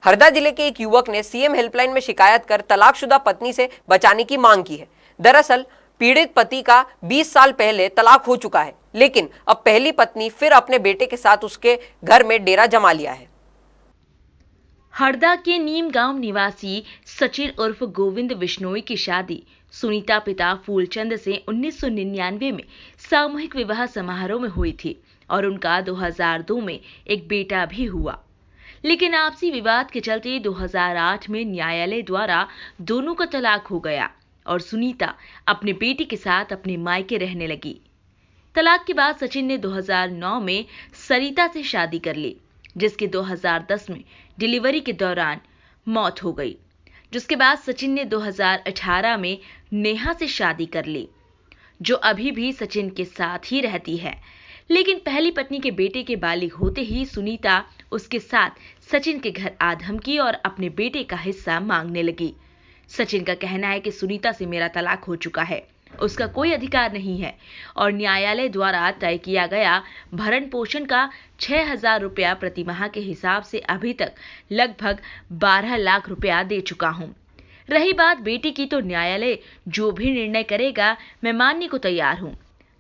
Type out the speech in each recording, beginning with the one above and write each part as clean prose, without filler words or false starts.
हरदा जिले के एक युवक ने सीएम हेल्पलाइन में शिकायत कर तलाकशुदा पत्नी से बचाने की मांग की है। दरअसल पीड़ित पति का 20 साल पहले तलाक हो चुका है, लेकिन अब पहली पत्नी फिर अपने बेटे के साथ उसके घर में डेरा जमा लिया है। हरदा के नीम गांव निवासी सचिन उर्फ गोविंद बिश्नोई की शादी सुनीता पिता फूलचंद से 1999 में सामूहिक विवाह समारोह में हुई थी और उनका 2002 में एक बेटा भी हुआ। लेकिन आपसी विवाद के चलते 2008 में न्यायालय द्वारा दोनों का तलाक हो गया और सुनीता अपने बेटे के साथ अपने मायके रहने लगी। तलाक के बाद सचिन ने 2009 में सरिता से शादी कर ली, जिसके 2010 में डिलीवरी के दौरान मौत हो गई। जिसके बाद सचिन ने 2018 में नेहा से शादी कर ली, जो अभी भी सचिन के साथ ही रहती है। लेकिन पहली पत्नी के बेटे के बालिग होते ही सुनीता उसके साथ सचिन के घर आ धमकी और अपने बेटे का हिस्सा मांगने लगी। सचिन का कहना है कि सुनीता से मेरा तलाक हो चुका है, उसका कोई अधिकार नहीं है और न्यायालय द्वारा तय किया गया भरण पोषण का 6,000 रुपया प्रति माह के हिसाब से अभी तक लगभग 12 लाख रुपया दे चुका हूं। रही बात बेटी की, तो न्यायालय जो भी निर्णय करेगा मैं मानने को तैयार हूं,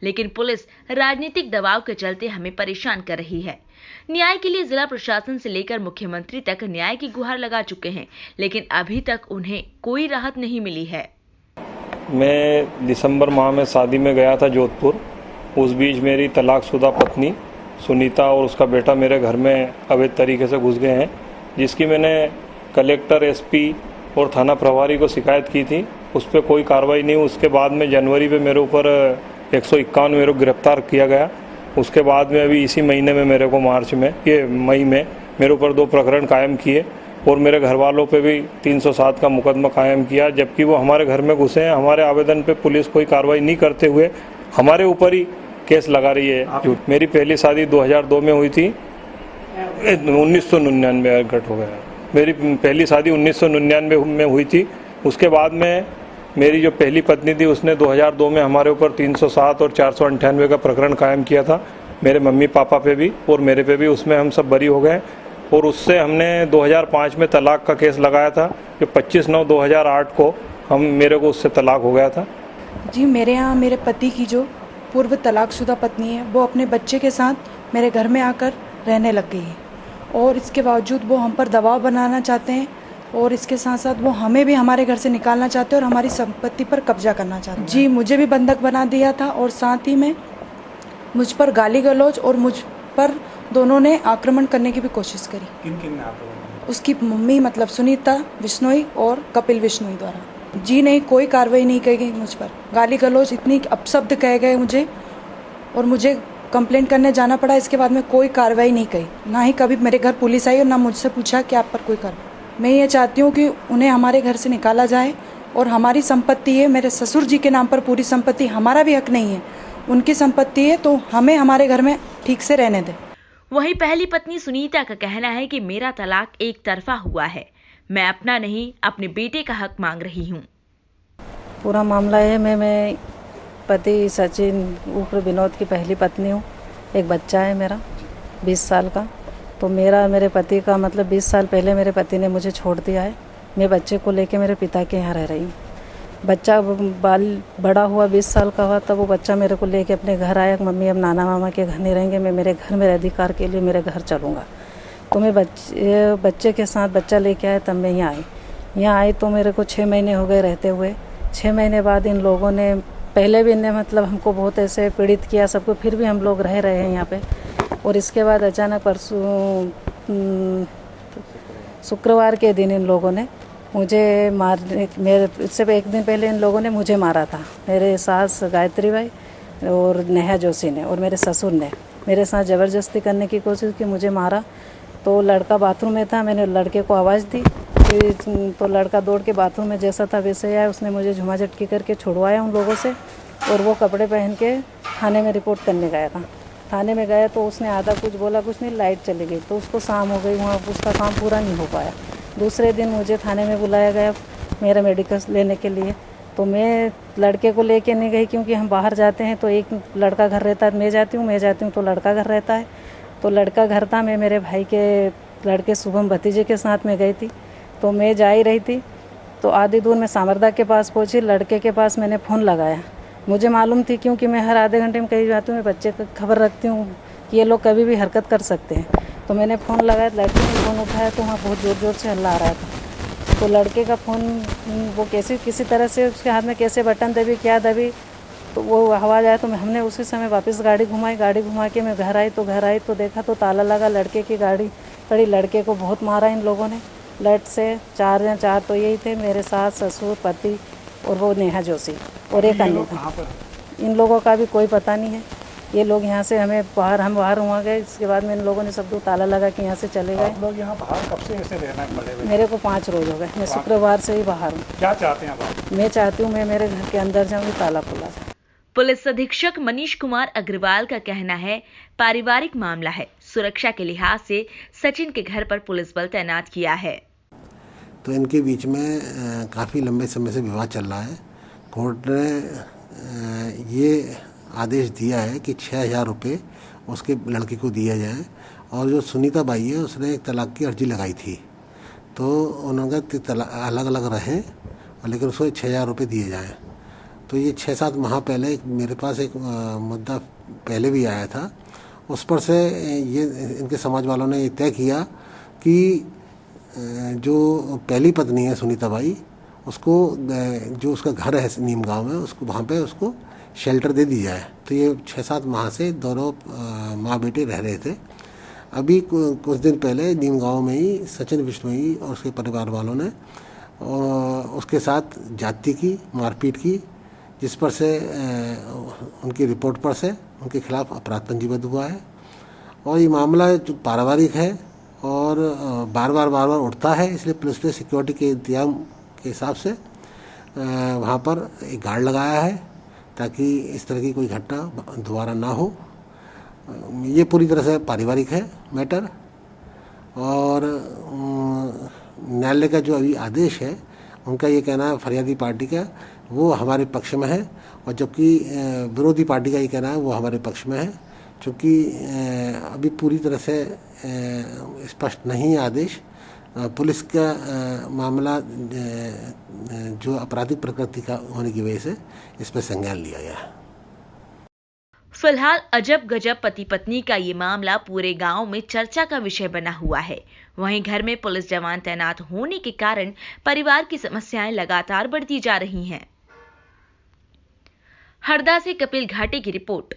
लेकिन पुलिस राजनीतिक दबाव के चलते हमें परेशान कर रही है। न्याय के लिए जिला प्रशासन से लेकर मुख्यमंत्री तक न्याय की गुहार लगा चुके हैं, लेकिन अभी तक उन्हें कोई राहत नहीं मिली है। मैं दिसंबर माह में शादी में गया था जोधपुर। उस बीच मेरी तलाकशुदा पत्नी सुनीता और उसका बेटा मेरे घर में अवैध तरीके से घुस गए हैं, जिसकी मैंने कलेक्टर, एसपी और थाना प्रभारी को शिकायत की थी। उस पर कोई कार्रवाई नहीं। उसके बाद में जनवरी में मेरे ऊपर 151 मेरे को गिरफ्तार किया गया। उसके बाद में अभी इसी महीने में मेरे को मई में मेरे ऊपर 2 प्रकरण कायम किए और मेरे घर वालों पे भी 307 का मुकदमा कायम किया, जबकि वो हमारे घर में घुसे हैं। हमारे आवेदन पे पुलिस कोई कार्रवाई नहीं करते हुए हमारे ऊपर ही केस लगा रही है। मेरी पहली शादी 2002 में हुई थी। 1999 घट हो गया। मेरी पहली शादी 1999 में हुई थी। उसके बाद में मेरी जो पहली पत्नी थी उसने 2002 में हमारे ऊपर 307 और 498 का प्रकरण कायम किया था। मेरे मम्मी पापा पे भी और मेरे पे भी। उसमें हम सब बरी हो गए और उससे हमने 2005 में तलाक का केस लगाया था, जो 25/9/2008 को मेरे को उससे तलाक हो गया था। जी, मेरे यहाँ मेरे पति की जो पूर्व तलाकशुदा पत्नी है, वो अपने बच्चे के साथ मेरे घर में आकर रहने लग गई है और इसके बावजूद वो हम पर दबाव बनाना चाहते हैं और इसके साथ साथ वो हमें भी हमारे घर से निकालना चाहते हैं और हमारी संपत्ति पर कब्जा करना चाहते हैं। जी, मुझे भी बंधक बना दिया था और साथ ही में मुझ पर गाली गलौज और मुझ पर दोनों ने आक्रमण करने की भी कोशिश करी। किन ने आक्रमण? उसकी मम्मी मतलब सुनीता बिश्नोई और कपिल बिश्नोई द्वारा। जी नहीं, कोई कार्रवाई नहीं की गई मुझ पर। गाली गलौज इतनी अपशब्द कहे गए मुझे और मुझे कंप्लेंट करने जाना पड़ा। इसके बाद में कोई कार्रवाई नहीं की, ना ही कभी मेरे घर पुलिस आई और ना मुझसे पूछा कि आप पर कोई कार्रवाई। मैं ये चाहती हूँ कि उन्हें हमारे घर से निकाला जाए और हमारी संपत्ति है, मेरे ससुर जी के नाम पर पूरी संपत्ति, हमारा भी हक नहीं है, उनकी संपत्ति है, तो हमें हमारे घर में ठीक से रहने दें। वहीं पहली पत्नी सुनीता का कहना है कि मेरा तलाक एक तरफा हुआ है, मैं अपना नहीं अपने बेटे का हक मांग रही हूँ। पूरा मामला है, मैं पति सचिन उर्फ विनोद की पहली पत्नी हूँ। एक बच्चा है मेरा 20 साल का। तो मेरे पति का मतलब 20 साल पहले मेरे पति ने मुझे छोड़ दिया है। मैं बच्चे को लेके मेरे पिता के यहाँ रह रही हूँ। बच्चा बड़ा हुआ 20 साल का हुआ, तब वो बच्चा मेरे को लेके अपने घर आया। मम्मी अब नाना मामा के घर नहीं रहेंगे, मैं मेरे घर में अधिकार के लिए मेरे घर चलूँगा। तो मैं बच्चे के साथ बच्चा लेके आया, तब मैं यहाँ आई तो मेरे को 6 महीने हो गए रहते हुए। 6 महीने बाद इन लोगों ने पहले भी इन्हें मतलब हमको बहुत ऐसे पीड़ित किया सबको, फिर भी हम लोग रह रहे हैं यहाँ पे। और इसके बाद अचानक परसों शुक्रवार के दिन इन लोगों ने मुझे इससे एक दिन पहले इन लोगों ने मुझे मारा था। मेरे सास गायत्री भाई और नेहा जोशी ने और मेरे ससुर ने मेरे साथ ज़बरदस्ती करने की कोशिश की, मुझे मारा। तो लड़का बाथरूम में था, मैंने लड़के को आवाज़ दी तो लड़का दौड़ के बाथरूम में जैसा था वैसे आया। उसने मुझे झुमाझटकी करके छुड़वाया उन लोगों से और वो कपड़े पहन के थाने में रिपोर्ट करने गया था। थाने में गया तो उसने आधा कुछ बोला, कुछ नहीं, लाइट चली गई तो उसको शाम हो गई, वहाँ उसका काम पूरा नहीं हो पाया। दूसरे दिन मुझे थाने में बुलाया गया मेरा मेडिकल लेने के लिए। तो मैं लड़के को लेके नहीं गई क्योंकि हम बाहर जाते हैं तो एक लड़का घर रहता है, मैं जाती हूँ तो लड़का घर रहता है। तो लड़का घर था, मैं मेरे भाई के लड़के शुभम भतीजे के साथ में गई थी। तो मैं जा ही रही थी, तो आधी दूर में सामरदा के पास पहुंची। लड़के के पास मैंने फ़ोन लगाया। मुझे मालूम थी, क्योंकि मैं हर आधे घंटे में कहीं जाती हूँ, मैं बच्चे की खबर रखती हूँ कि ये लोग कभी भी हरकत कर सकते हैं। तो मैंने फ़ोन लगाया, लड़के ने फ़ोन उठाया तो वहाँ बहुत ज़ोर ज़ोर से हल्ला आ रहा था। तो लड़के का फ़ोन वो किसी तरह से उसके हाथ में कैसे बटन दबी, क्या दबी, तो वो आवाज़ आया। तो हमने उसी समय वापस गाड़ी घुमा के मैं घर आई तो देखा तो ताला लगा, लड़के की गाड़ी खड़ी। लड़के को बहुत मारा इन लोगों ने लट से। चार तो यही थे, मेरे सास, ससुर, पति और वो नेहा जोशी और एक अन्य था। इन लोगों का भी कोई पता नहीं है। ये लोग यहाँ से हम बाहर हुआ गए। इसके बाद में इन लोगों ने सबको ताला लगा कि यहाँ से चले गए। आप लोग यहाँ बाहर कब से ऐसे रहना पड़े हुए? मेरे को 5 रोज हो गए। मैं शुक्रवार से ही बाहर हूँ। क्या चाहते हैं आप? मैं चाहती हूँ मैं मेरे घर के अंदर जाऊँ, ताला खुला जाए। पुलिस अधीक्षक मनीष कुमार अग्रवाल का कहना है, पारिवारिक मामला है। सुरक्षा के लिहाज से सचिन के घर पर पुलिस बल तैनात किया है। तो इनके बीच में काफ़ी लंबे समय से विवाद चल रहा है। कोर्ट ने ये आदेश दिया है कि 6,000 रुपये उसके लड़के को दिया जाए। और जो सुनीता बाई है उसने एक तलाक की अर्जी लगाई थी, तो उन्होंने अलग अलग रहें, लेकिन उसको 6,000 रुपये दिए जाएँ। तो ये 6-7 माह पहले मेरे पास एक मुद्दा पहले भी आया था। उस पर से ये इनके समाज वालों ने ये तय किया कि जो पहली पत्नी है सुनीता बाई, उसको जो उसका घर है नीम गांव में, उसको वहाँ पे उसको शेल्टर दे दी जाए। तो ये 6-7 माह से दोनों माँ बेटे रह रहे थे। अभी कुछ दिन पहले नीम गांव में ही सचिन बिश्नोई और उसके परिवार वालों ने उसके साथ जाति की मारपीट की, जिस पर से उनकी रिपोर्ट पर से उनके खिलाफ अपराध पंजीबद्ध हुआ है। और ये मामला जो पारिवारिक है और बार बार उठता है, इसलिए पुलिस ने सिक्योरिटी के इंतजाम के हिसाब से वहाँ पर एक गार्ड लगाया है ताकि इस तरह की कोई घटना दोबारा ना हो। ये पूरी तरह से पारिवारिक है मैटर। और न्यायालय का जो अभी आदेश है, उनका ये कहना है, फरियादी पार्टी का, वो हमारे पक्ष में है, और जबकि विरोधी पार्टी का ये कहना है वो हमारे पक्ष में है। क्योंकि अभी पूरी तरह से स्पष्ट नहीं है आदेश। पुलिस का मामला जो आपराधिक प्रकृति का होने की वजह से इस पर संज्ञान लिया गया है। फिलहाल अजब गजब पति पत्नी का ये मामला पूरे गांव में चर्चा का विषय बना हुआ है। वहीं घर में पुलिस जवान तैनात होने के कारण परिवार की समस्याएं लगातार बढ़ती जा रही हैं। हरदा से कपिल घाटे की रिपोर्ट।